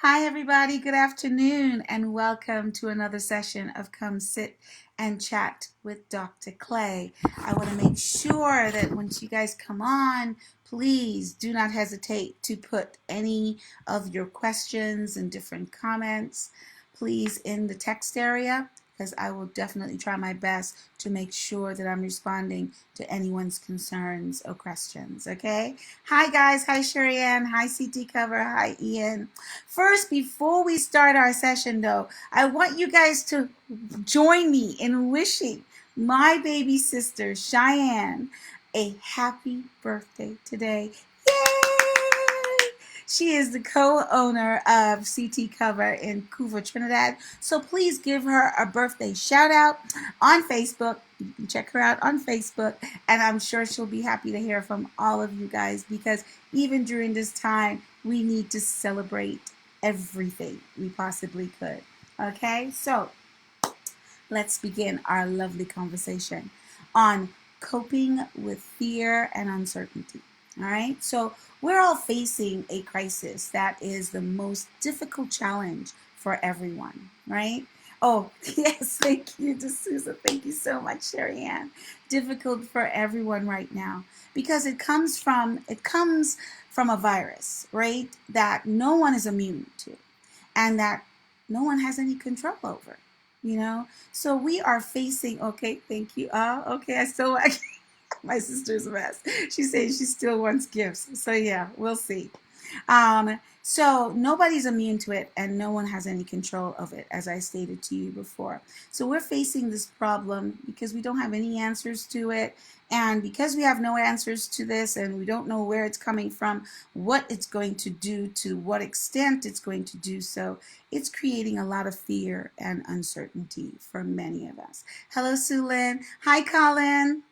Hi, everybody. Good afternoon, and welcome to another session of Come Sit and Chat with Dr. Clay. I want to make sure that once you guys come on, please do not hesitate to put any of your questions and different comments, please, in the text area, because I will definitely try my best to make sure that I'm responding to anyone's concerns or questions. Okay? Hi, guys. Hi, Sherry Ann. Hi, CT Cover. Hi, Ian. First, before we start our session, though, I want you guys to join me in wishing my baby sister, Cheyenne, a happy birthday today. Yay! She is the co-owner of CT Cover in Couva, Trinidad. So please give her a birthday shout out on Facebook. You can check her out on Facebook, and I'm sure she'll be happy to hear from all of you guys, because even during this time, we need to celebrate everything we possibly could. Okay, so let's begin our lovely conversation on coping with fear and uncertainty. All right, so we're all facing a crisis that is the most difficult challenge for everyone, right? Oh, yes, thank you, D'Souza. Thank you so much, Sherry Ann. Difficult for everyone right now because it comes from a virus, right? That no one is immune to, and that no one has any control over, you know? So we are facing, okay, thank you. Okay, I still like my sister's a mess. She says she still wants gifts. So yeah, we'll see. So nobody's immune to it, and no one has any control of it, as I stated to you before. So we're facing this problem because we don't have any answers to it. And because we have no answers to this, and we don't know where it's coming from, what it's going to do, to what extent it's going to do so, it's creating a lot of fear and uncertainty for many of us. Hello, Sue Lynn. Hi, Colin.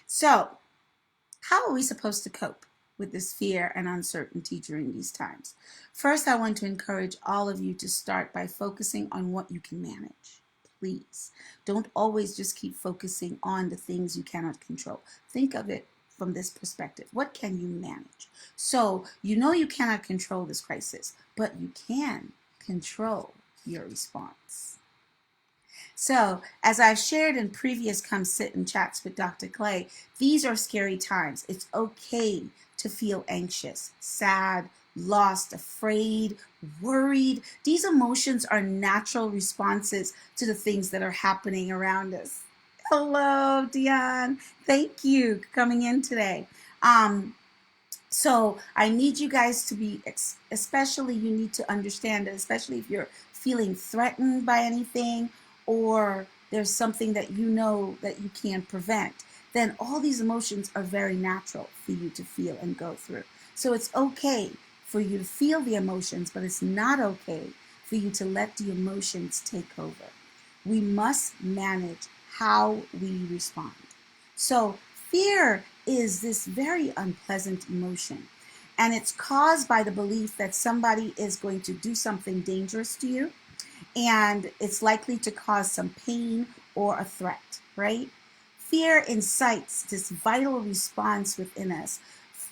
So, how are we supposed to cope with this fear and uncertainty during these times? First, I want to encourage all of you to start by focusing on what you can manage. Please don't always just keep focusing on the things you cannot control. Think of it from this perspective. What can you manage? So, you know you cannot control this crisis, but you can control your response. So, as I've shared in previous Come Sit and Chats with Dr. Clay, these are scary times. It's okay to feel anxious, sad, lost, afraid, worried. These emotions are natural responses to the things that are happening around us. Hello, Dion. Thank you for coming in today. So I need you guys to be, especially you need to understand that, especially if you're feeling threatened by anything, or there's something that you know that you can't prevent, then all these emotions are very natural for you to feel and go through. So it's okay for you to feel the emotions, but it's not okay for you to let the emotions take over. We must manage how we respond. So fear is this very unpleasant emotion, and it's caused by the belief that somebody is going to do something dangerous to you, and it's likely to cause some pain or a threat, right? Fear incites this vital response within us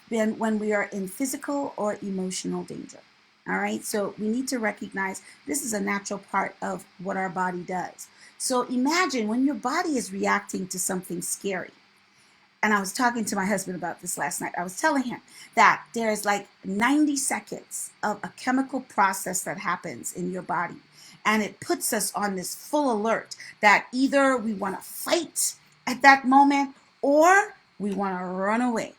when we are in physical or emotional danger. All right, so we need to recognize this is a natural part of what our body does. So imagine when your body is reacting to something scary. And I was talking to my husband about this last night. I was telling him that there's like 90 seconds of a chemical process that happens in your body. And it puts us on this full alert that either we want to fight at that moment or we want to run away.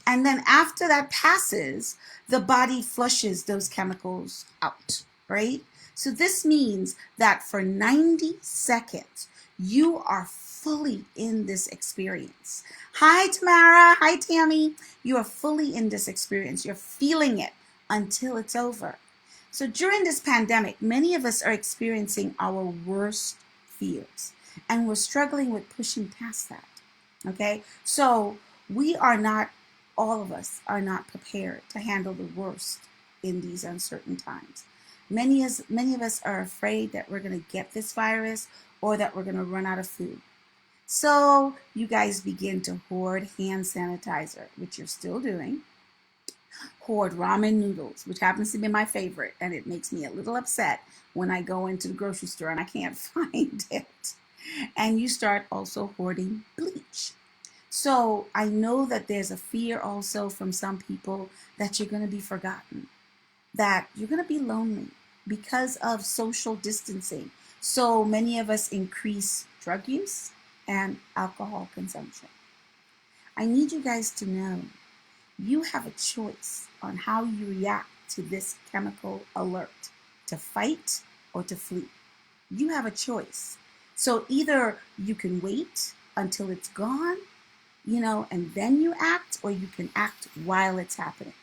And then after that passes, the body flushes those chemicals out, right? So this means that for 90 seconds, you are fully in this experience. Hi, Tamara. Hi, Tammy. You are fully in this experience. You're feeling it until it's over. So during this pandemic, many of us are experiencing our worst fears, and we're struggling with pushing past that. Okay? So we are not, all of us are not prepared to handle the worst in these uncertain times. Many of us are afraid that we're going to get this virus, or that we're going to run out of food. So you guys begin to hoard hand sanitizer, which you're still doing. Hoard ramen noodles, which happens to be my favorite, and it makes me a little upset when I go into the grocery store and I can't find it. And you start also hoarding bleach. So I know that there's a fear also from some people that you're going to be forgotten, that you're going to be lonely because of social distancing. So many of us increase drug use and alcohol consumption. I need you guys to know you have a choice on how you react to this chemical alert, to fight or to flee. You have a choice. So either you can wait until it's gone, and then you act, or you can act while it's happening.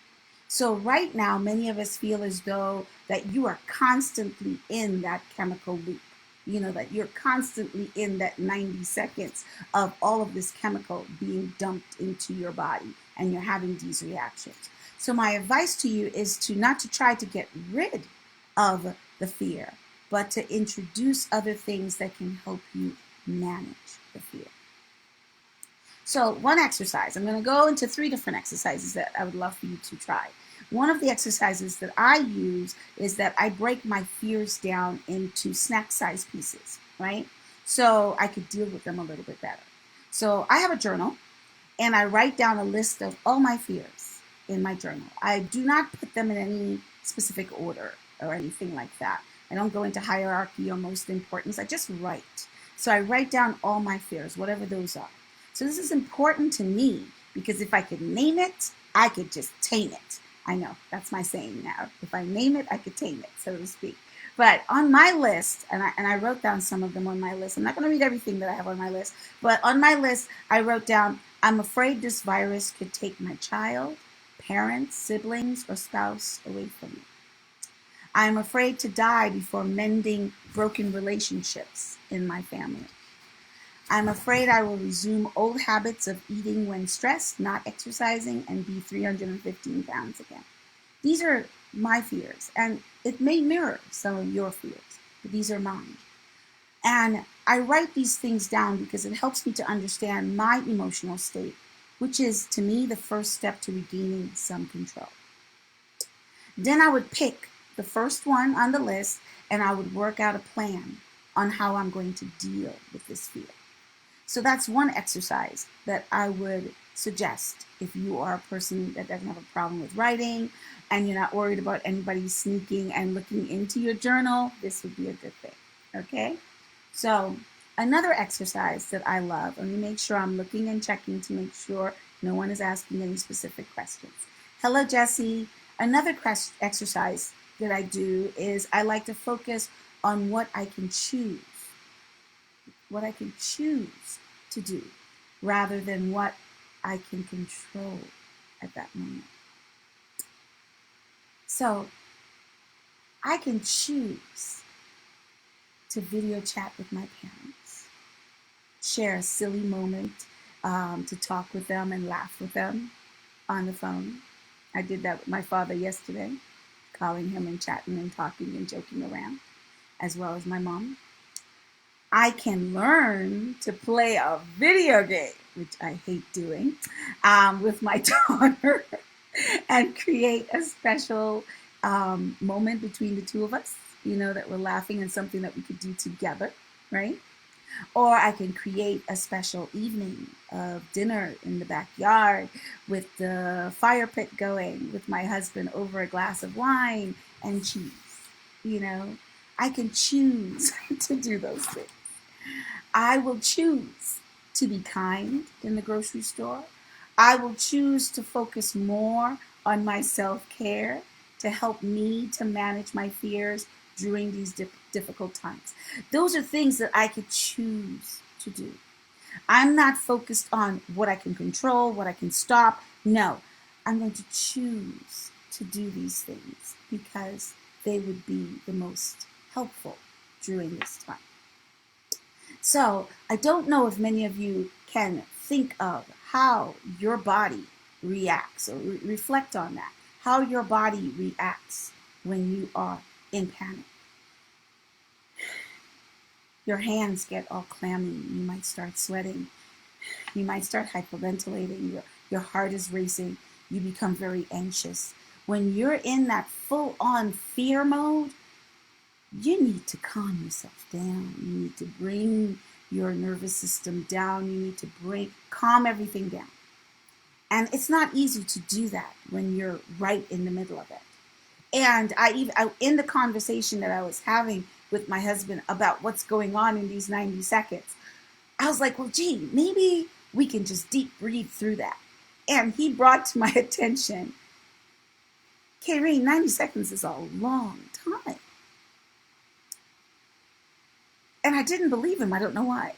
So right now, many of us feel as though that you are constantly in that chemical loop. That you're constantly in that 90 seconds of all of this chemical being dumped into your body, and you're having these reactions. So my advice to you is to not to try to get rid of the fear, but to introduce other things that can help you manage the fear. So one exercise, I'm going to go into 3 different exercises that I would love for you to try. One of the exercises that I use is that I break my fears down into snack-sized pieces, right? So I could deal with them a little bit better. So I have a journal, and I write down a list of all my fears in my journal. I do not put them in any specific order or anything like that. I don't go into hierarchy or most importance. I just write. So I write down all my fears, whatever those are. So this is important to me because if I could name it, I could just tame it. I know, that's my saying now. If I name it, I could tame it, so to speak. But on my list, and I wrote down some of them on my list. I'm not going to read everything that I have on my list, but on my list, I wrote down, I'm afraid this virus could take my child, parents, siblings, or spouse away from me. I'm afraid to die before mending broken relationships in my family. I'm afraid I will resume old habits of eating when stressed, not exercising, and be 315 pounds again. These are my fears, and it may mirror some of your fears, but these are mine. And I write these things down because it helps me to understand my emotional state, which is, to me, the first step to regaining some control. Then I would pick the first one on the list, and I would work out a plan on how I'm going to deal with this fear. So that's one exercise that I would suggest if you are a person that doesn't have a problem with writing and you're not worried about anybody sneaking and looking into your journal. This would be a good thing. Okay? So another exercise that I love, let me make sure I'm looking and checking to make sure no one is asking any specific questions. Hello, Jesse. Another exercise that I do is I like to focus on what I can choose to do rather than what I can control at that moment. So I can choose to video chat with my parents, share a silly moment, to talk with them and laugh with them on the phone. I did that with my father yesterday, calling him and chatting and talking and joking around, as well as my mom. I can learn to play a video game, which I hate doing, with my daughter and create a special moment between the two of us, that we're laughing and something that we could do together, right? Or I can create a special evening of dinner in the backyard with the fire pit going with my husband over a glass of wine and cheese. I can choose to do those things. I will choose to be kind in the grocery store. I will choose to focus more on my self-care to help me to manage my fears during these difficult times. Those are things that I could choose to do. I'm not focused on what I can control, what I can stop. No, I'm going to choose to do these things because they would be the most helpful during this time. So I don't know if many of you can think of how your body reacts or reflect on that, how your body reacts when you are in panic. Your hands get all clammy. You might start sweating. You might start hyperventilating. Your heart is racing. you become very anxious. When you're in that full on fear mode, you need to calm yourself down. You need to bring your nervous system down. You need to calm everything down. And it's not easy to do that when you're right in the middle of it. And in the conversation that I was having with my husband about what's going on in these 90 seconds, I was like, well, gee, maybe we can just deep breathe through that. And he brought to my attention, Karine, 90 seconds is a long time. And I didn't believe him. I don't know why.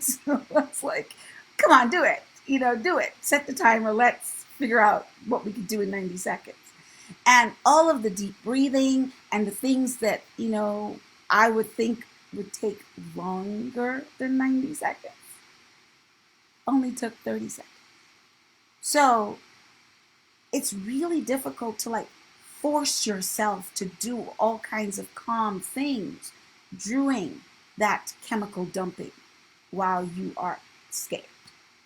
So I was like, come on, do it. Do it. Set the timer. Let's figure out what we could do in 90 seconds. And all of the deep breathing and the things that, I would think would take longer than 90 seconds only took 30 seconds. So it's really difficult to force yourself to do all kinds of calm things during that chemical dumping while you are scared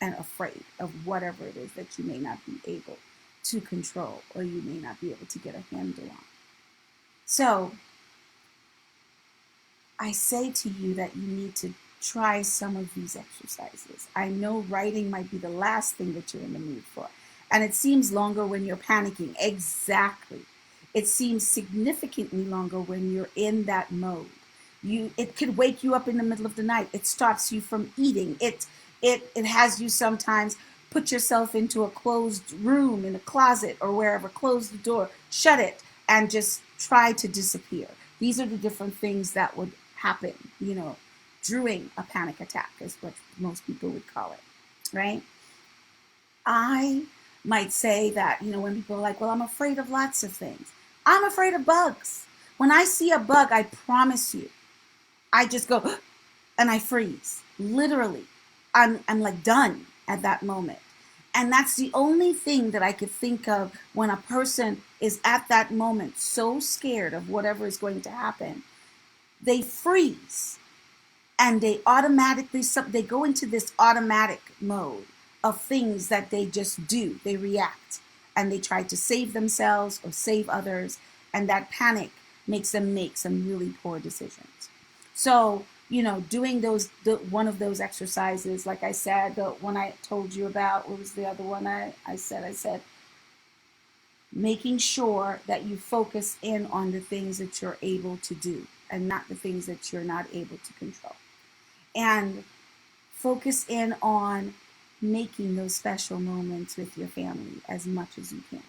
and afraid of whatever it is that you may not be able to control or you may not be able to get a handle on. So I say to you that you need to try some of these exercises. I know writing might be the last thing that you're in the mood for. And it seems longer when you're panicking. Exactly. It seems significantly longer when you're in that mode. It could wake you up in the middle of the night. It stops you from eating. It has you sometimes put yourself into a closed room in a closet or wherever, close the door, shut it, and just try to disappear. These are the different things that would happen, during a panic attack, is what most people would call it, right? I might say that, when people are like, well, I'm afraid of lots of things. I'm afraid of bugs. When I see a bug, I promise you, I just go and I freeze. Literally, I'm like done at that moment. And that's the only thing that I could think of when a person is at that moment so scared of whatever is going to happen. They freeze and they go into this automatic mode of things that they just do. They react and they try to save themselves or save others. And that panic makes them make some really poor decisions. So, doing one of those exercises, like I said, the one I told you about, what was the other one I said, making sure that you focus in on the things that you're able to do and not the things that you're not able to control. And focus in on making those special moments with your family as much as you can.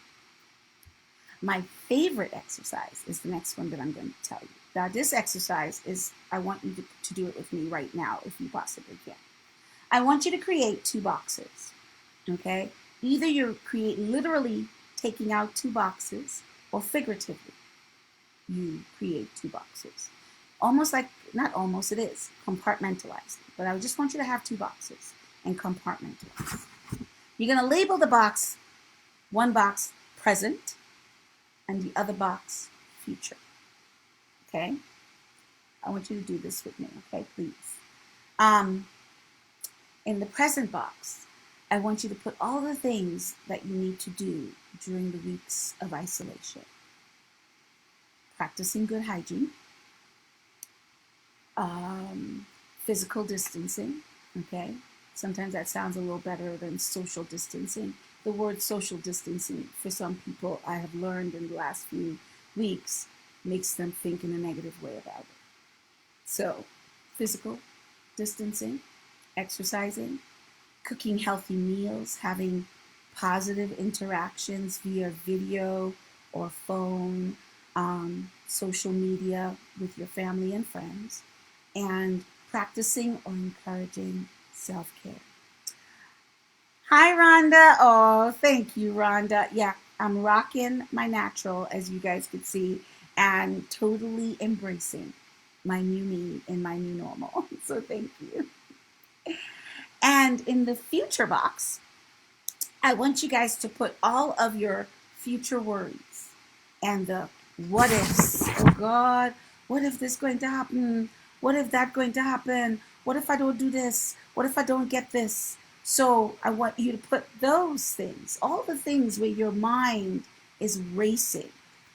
My favorite exercise is the next one that I'm going to tell you. Now, this exercise is, I want you to do it with me right now, if you possibly can. I want you to create 2 boxes, okay? Either you create literally taking out 2 boxes, or figuratively, you create 2 boxes. Almost like, not almost, it is compartmentalized. But I just want you to have 2 boxes and compartmentalize. You're going to label the box, one box present, and the other box future. Okay? I want you to do this with me, okay, please. In the present box, I want you to put all the things that you need to do during the weeks of isolation. Practicing good hygiene, physical distancing, okay? Sometimes that sounds a little better than social distancing. The word social distancing, for some people, I have learned in the last few weeks, makes them think in a negative way about it. So, physical distancing, exercising, cooking healthy meals, having positive interactions via video or phone, social media with your family and friends, and practicing or encouraging self-care. Hi, Rhonda. Oh, thank you, Rhonda. Yeah, I'm rocking my natural, as you guys could see, and totally embracing my new me in my new normal. So thank you. And in the future box, I want you guys to put all of your future worries and the what ifs. Oh God, what if this going to happen? What if that going to happen? What if I don't do this? What if I don't get this? So I want you to put those things, all the things where your mind is racing.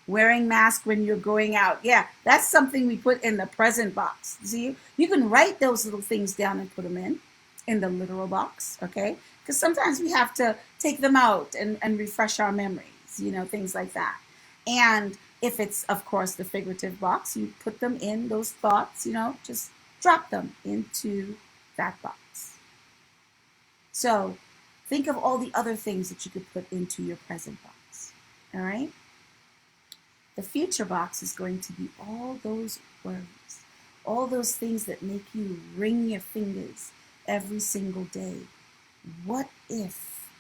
Wearing mask when you're going out. Yeah, that's something we put in the present box. See, you can write those little things down and put them in the literal box, okay? Because sometimes we have to take them out and refresh our memories, things like that. And if it's, of course, the figurative box, you put them in those thoughts, just drop them into that box. So think of all the other things that you could put into your present box. All right? The future box is going to be all those worries, all those things that make you wring your fingers every single day. What if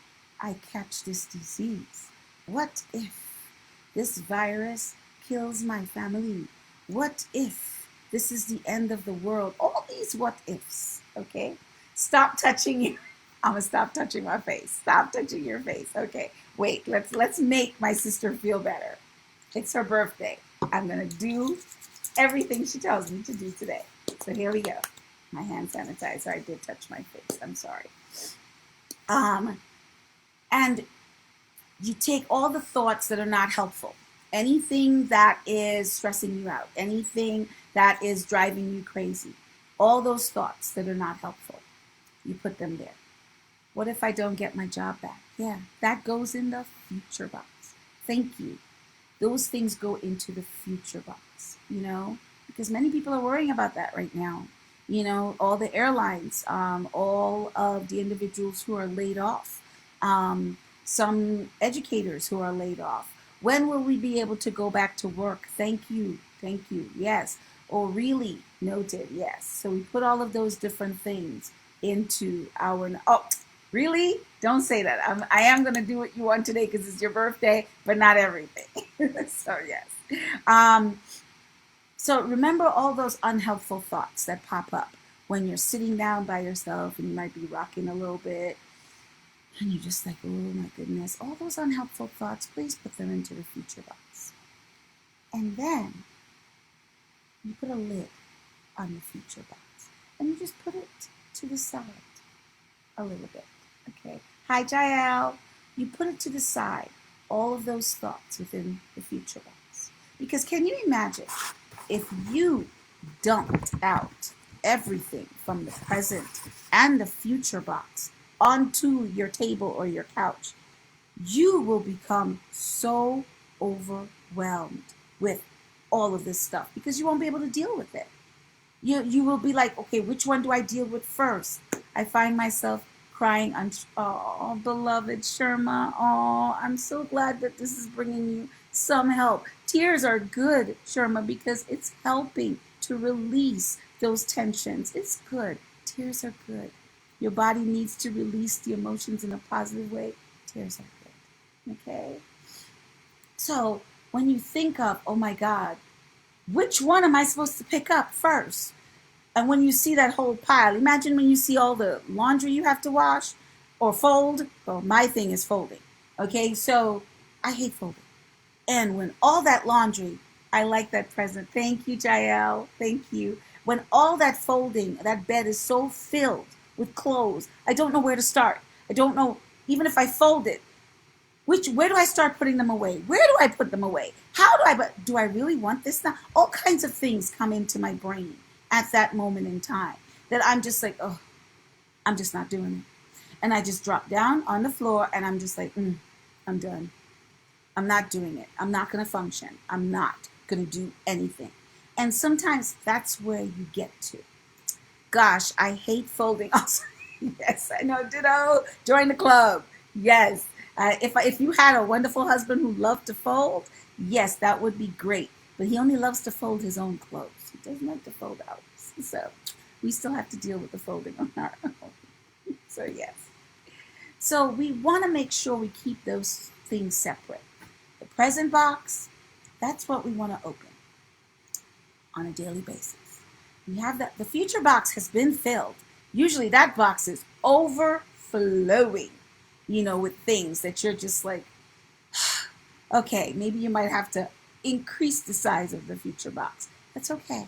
I catch this disease? What if this virus kills my family? What if this is the end of the world? All these what ifs, okay? Stop touching your I'm gonna stop touching my face. Stop touching your face. Okay. Wait, let's make my sister feel better. It's her birthday. I'm gonna do everything she tells me to do today. So here we go. My hand sanitizer. I did touch my face. I'm sorry. And you take all the thoughts that are not helpful, anything that is stressing you out, anything that is driving you crazy, all those thoughts that are not helpful, you put them there. What if I don't get my job back? Yeah, that goes in the future box. Thank you. Those things go into the future box, because many people are worrying about that right now. All the airlines, all of the individuals who are laid off, some educators who are laid off. When will we be able to go back to work? Thank you. Thank you. Yes. Or really noted. Yes. So we put all of those different things into our, really? Don't say that. I am going to do what you want today because it's your birthday, but not everything. So, yes. So remember all those unhelpful thoughts that pop up when you're sitting down by yourself and you might be rocking a little bit and you're just like, oh my goodness. All those unhelpful thoughts, please put them into the future box. And then you put a lid on the future box and you just put it to the side a little bit. Okay. Hi, Jael. You put it to the side, all of those thoughts within the future box. Because can you imagine if you dumped out everything from the present and the future box onto your table or your couch, you will become so overwhelmed with all of this stuff because you won't be able to deal with it. You will be like, okay, which one do I deal with first? I find myself crying on, oh, beloved Sherma, oh, I'm so glad that this is bringing you some help. Tears are good, Sherma, because it's helping to release those tensions. It's good. Tears are good. Your body needs to release the emotions in a positive way. Tears are good. Okay? So when you think of, oh my God, which one am I supposed to pick up first? And when you see that whole pile, imagine when you see all the laundry you have to wash or fold. Well, my thing is folding. Okay, so I hate folding. And when all that laundry, I like that present. Thank you, Jael. Thank you. When all that folding, that bed is so filled with clothes, I don't know where to start. I don't know, even if I fold it, where do I start putting them away? Where do I put them away? Do I really want this now? All kinds of things come into my brain at that moment in time that I'm just like, oh, I'm just not doing it. And I just drop down on the floor and I'm just like, I'm done. I'm not doing it. I'm not going to function. I'm not going to do anything. And sometimes that's where you get to. Gosh, I hate folding. Also, yes, I know. Ditto. Join the club. Yes. If you had a wonderful husband who loved to fold, yes, that would be great. But he only loves to fold his own clothes. He doesn't like to fold ours. So we still have to deal with the folding on our own. So yes. So we want to make sure we keep those things separate. The present box, that's what we want to open on a daily basis. We have that. The future box has been filled. Usually that box is overflowing, with things that you're just like, okay, maybe you might have to increase the size of the future box. That's okay.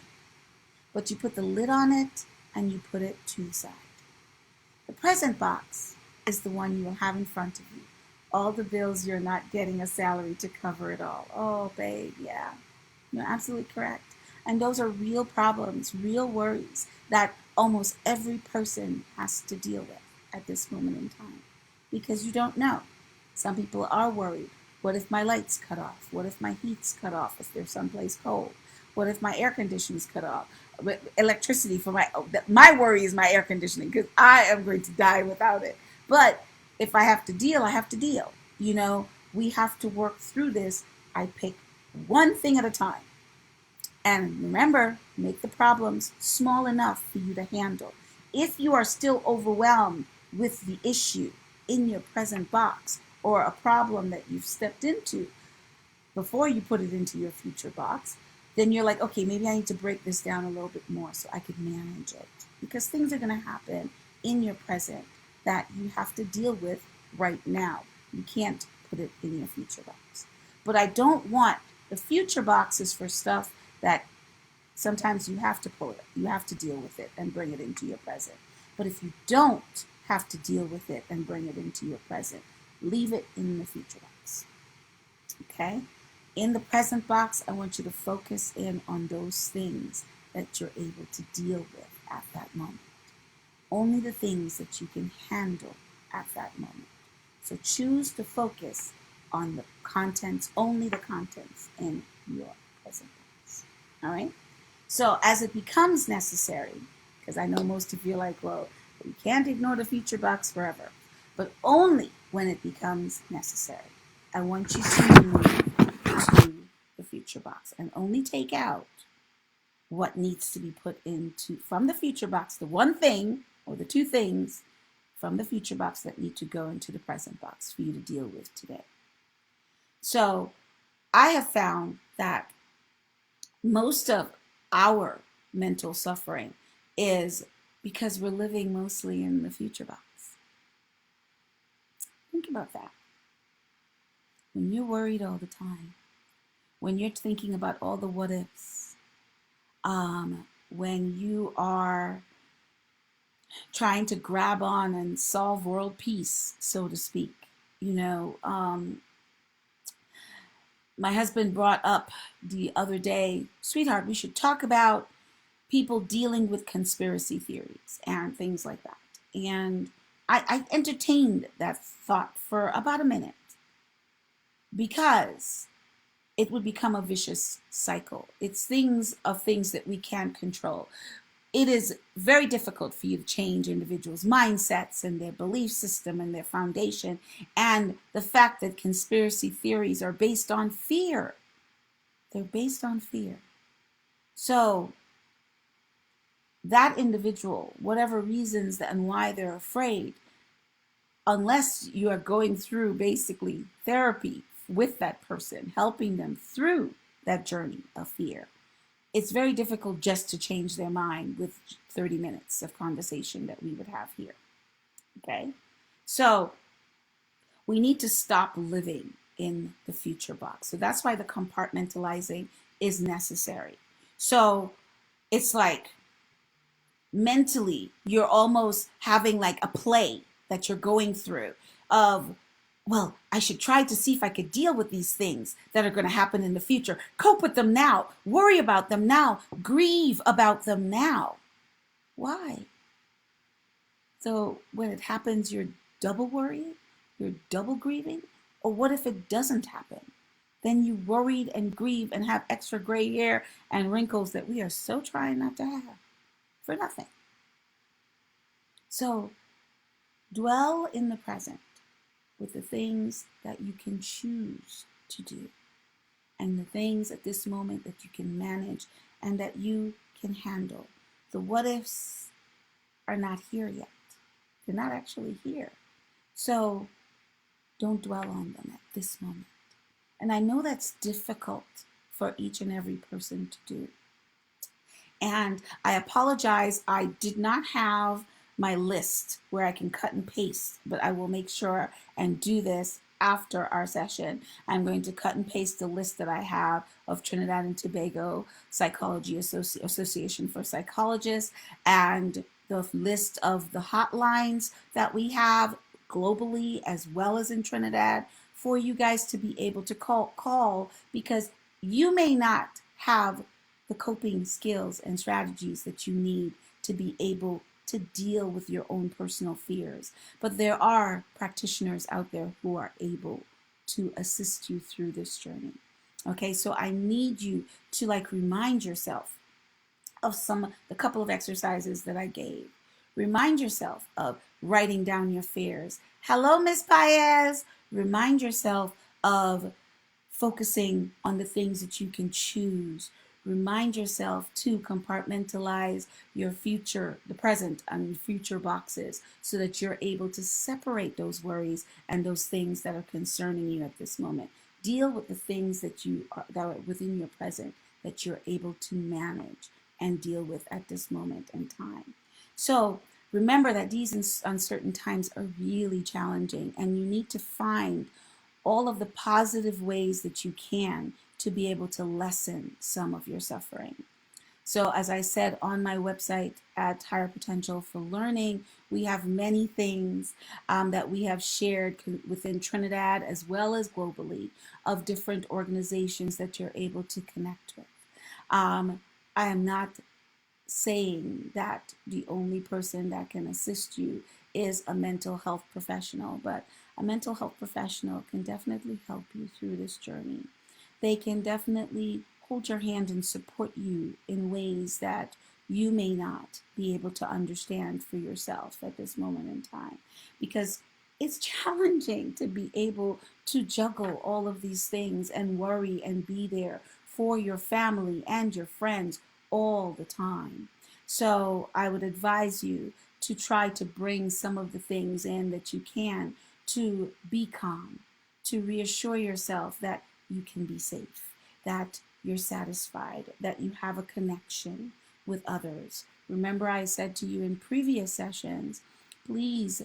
But you put the lid on it and you put it to the side. The present box is the one you will have in front of you. All the bills you're not getting a salary to cover it all. Oh, babe, yeah. You're absolutely correct. And those are real problems, real worries that almost every person has to deal with at this moment in time because you don't know. Some people are worried. What if my lights cut off? What if my heat's cut off if there's someplace cold? What if my air conditioning's cut off? Electricity for my worry is my air conditioning because I am going to die without it. But if I have to deal, I have to deal. You know, we have to work through this. I pick one thing at a time. And remember, make the problems small enough for you to handle. If you are still overwhelmed with the issue in your present box or a problem that you've stepped into before you put it into your future box, then you're like, okay, maybe I need to break this down a little bit more so I can manage it. Because things are going to happen in your present that you have to deal with right now. You can't put it in your future box. But I don't want the future boxes for stuff that sometimes you have to pull it, you have to deal with it and bring it into your present. But if you don't have to deal with it and bring it into your present, leave it in the future box. Okay? In the present box, I want you to focus in on those things that you're able to deal with at that moment. Only the things that you can handle at that moment. So choose to focus on the contents, only the contents in your present box. All right? So as it becomes necessary, because I know most of you are like, well, you can't ignore the future box forever, but only when it becomes necessary. I want you to move to the future box and only take out what needs to be put into, from the future box, the one thing or the two things from the future box that need to go into the present box for you to deal with today. So I have found that most of our mental suffering is because we're living mostly in the future box. Think about that. When you're worried all the time, when you're thinking about all the what ifs, when you are trying to grab on and solve world peace, so to speak, my husband brought up the other day, sweetheart, we should talk about people dealing with conspiracy theories and things like that. And I entertained that thought for about a minute because it would become a vicious cycle. It's things that we can't control. It is very difficult for you to change individuals' mindsets and their belief system and their foundation, and the fact that conspiracy theories are based on fear. They're based on fear. So that individual, whatever reasons and why they're afraid, unless you are going through basically therapy with that person, helping them through that journey of fear, it's very difficult just to change their mind with 30 minutes of conversation that we would have here. Okay? So we need to stop living in the future box. So that's why the compartmentalizing is necessary. So it's like mentally, you're almost having like a play that you're going through of, well, I should try to see if I could deal with these things that are going to happen in the future. Cope with them now. Worry about them now. Grieve about them now. Why? So when it happens, you're double worrying? You're double grieving? Or what if it doesn't happen? Then you worried and grieve and have extra gray hair and wrinkles that we are so trying not to have for nothing. So dwell in the present with the things that you can choose to do and the things at this moment that you can manage and that you can handle. The what ifs are not here yet. They're not actually here. So don't dwell on them at this moment. And I know that's difficult for each and every person to do. And I apologize, I did not have my list where I can cut and paste, but I will make sure and do this after our session. I'm going to cut and paste the list that I have of Trinidad and Tobago Psychology Association for Psychologists and the list of the hotlines that we have globally as well as in Trinidad for you guys to be able to call because you may not have the coping skills and strategies that you need to be able to deal with your own personal fears. But there are practitioners out there who are able to assist you through this journey. Okay, so I need you to remind yourself of the couple of exercises that I gave. Remind yourself of writing down your fears. Hello, Miss Paez. Remind yourself of focusing on the things that you can choose. Remind yourself to compartmentalize your future, the present, and future boxes so that you're able to separate those worries and those things that are concerning you at this moment. Deal with the things that are within your present that you're able to manage and deal with at this moment in time. So remember that these uncertain times are really challenging, and you need to find all of the positive ways that you can to be able to lessen some of your suffering. So as I said on my website at Higher Potential for Learning, we have many things that we have shared within Trinidad as well as globally of different organizations that you're able to connect with. I am not saying that the only person that can assist you is a mental health professional, but a mental health professional can definitely help you through this journey. They can definitely hold your hand and support you in ways that you may not be able to understand for yourself at this moment in time, because it's challenging to be able to juggle all of these things and worry and be there for your family and your friends all the time. So I would advise you to try to bring some of the things in that you can to be calm, to reassure yourself that you can be safe, that you're satisfied, that you have a connection with others. Remember, I said to you in previous sessions, please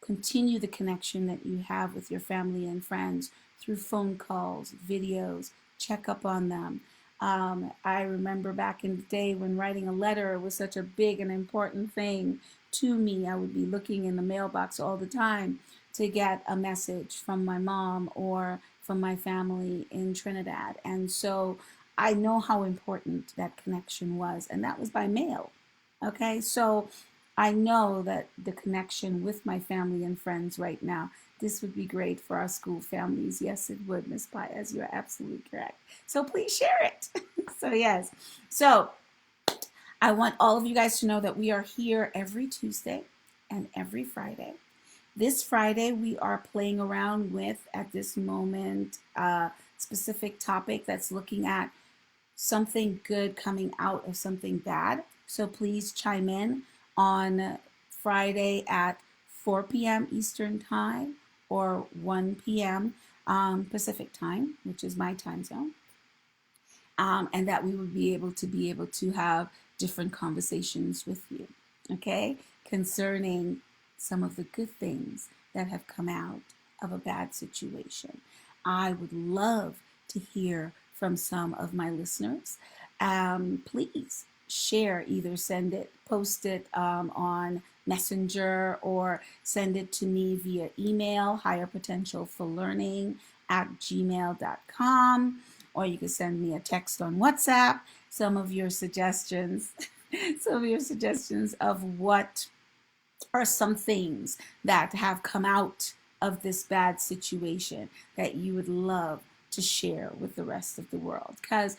continue the connection that you have with your family and friends through phone calls, videos, check up on them. I remember back in the day when writing a letter was such a big and important thing to me. I would be looking in the mailbox all the time to get a message from my mom or from my family in Trinidad. And so I know how important that connection was, and that was by mail. Okay, so I know that the connection with my family and friends right now, this would be great for our school families. Yes, it would, Miss Paez. You're absolutely correct. So please share it. So yes. So I want all of you guys to know that we are here every Tuesday and every Friday. This Friday, we are playing around with, at this moment, a specific topic that's looking at something good coming out of something bad. So please chime in on Friday at 4 p.m. Eastern Time or 1 p.m. Pacific Time, which is my time zone. And that we would be able to have different conversations with you, okay, concerning some of the good things that have come out of a bad situation. I would love to hear from some of my listeners. Please share, either send it, post it on Messenger, or send it to me via email, higherpotentialforlearning@gmail.com, or you can send me a text on WhatsApp. Some of your suggestions, of what are some things that have come out of this bad situation that you would love to share with the rest of the world. Because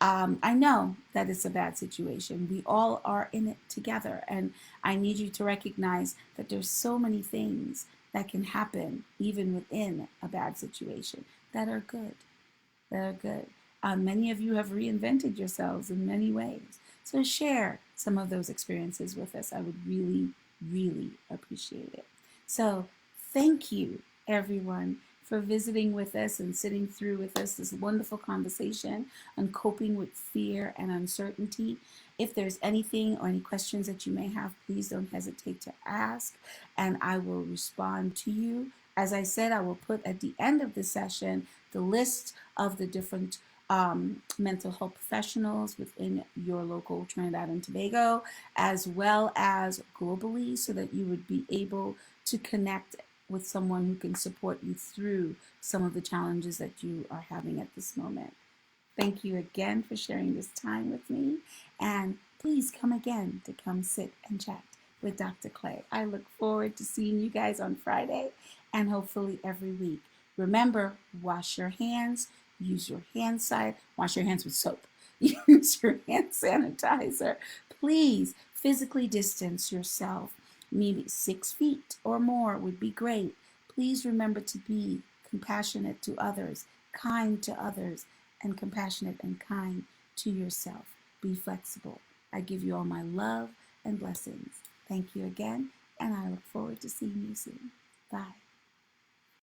I know that it's a bad situation. We all are in it together. And I need you to recognize that there's so many things that can happen even within a bad situation that are good. That are good. Many of you have reinvented yourselves in many ways. So share some of those experiences with us. I would really, really appreciate it. So thank you, everyone, for visiting with us and sitting through with us this wonderful conversation on coping with fear and uncertainty. If there's anything or any questions that you may have, please don't hesitate to ask, and I will respond to you. As I said, I will put at the end of the session the list of the different mental health professionals within your local Trinidad and Tobago, as well as globally, so that you would be able to connect with someone who can support you through some of the challenges that you are having at this moment. Thank you again for sharing this time with me. And please come again to come sit and chat with Dr. Clay. I look forward to seeing you guys on Friday and hopefully every week. Remember, wash your hands, use your hand side, wash your hands with soap, use your hand sanitizer. Please physically distance yourself. Maybe 6 feet or more would be great. Please remember to be compassionate to others, kind to others, and compassionate and kind to yourself. Be flexible. I give you all my love and blessings. Thank you again, and I look forward to seeing you soon. Bye.